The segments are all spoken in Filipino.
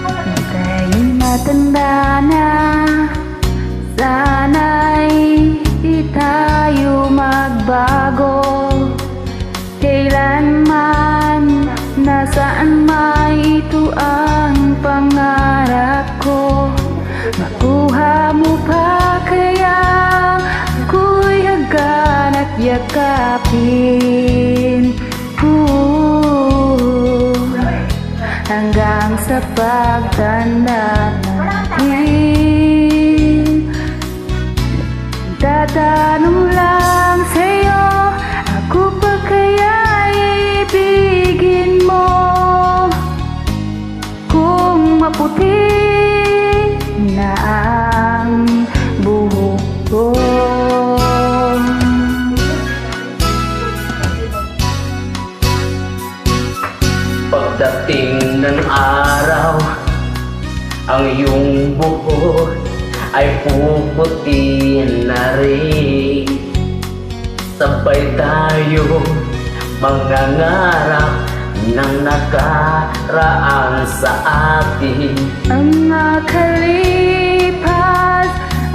Ika'y matanda na, sana'y di tayo magbago. Kailanman, nasaan man, ito ang pangarap ko. Makuha mo pa kaya ako'y hagan at yakapin, hanggang sa pagtanda natin. Tatanong lang sa'yo, ako pa kaya ibigin mo? Kung maputi na ang buhok ko, pagdating ng araw, ang iyong buhok ay puputi na rin. Sabay tayo mangangarap ng nakaraan sa atin. ang nakalipas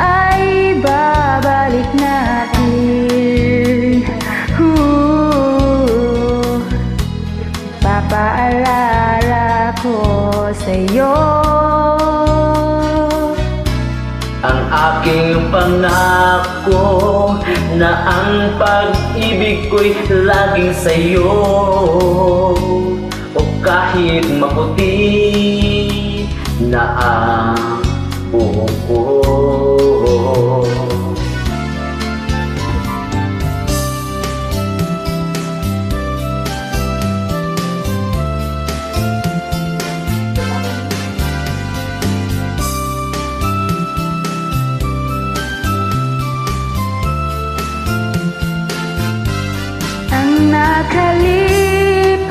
ay babalik natin. Papaalala ko sa'yo, Ang aking pangako na ang pag-ibig ko'y laging sa'yo. O kahit maputi na ang buhok ko, ang nakalipas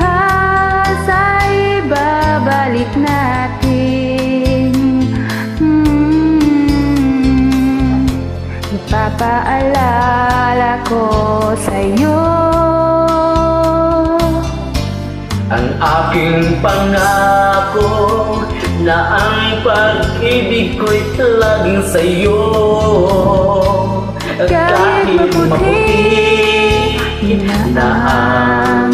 ay babalik natin. Ipapaalala ko sa'yo, ang aking pangako na ang pag-ibig ko'y laging sa'yo. kahit maputi na ang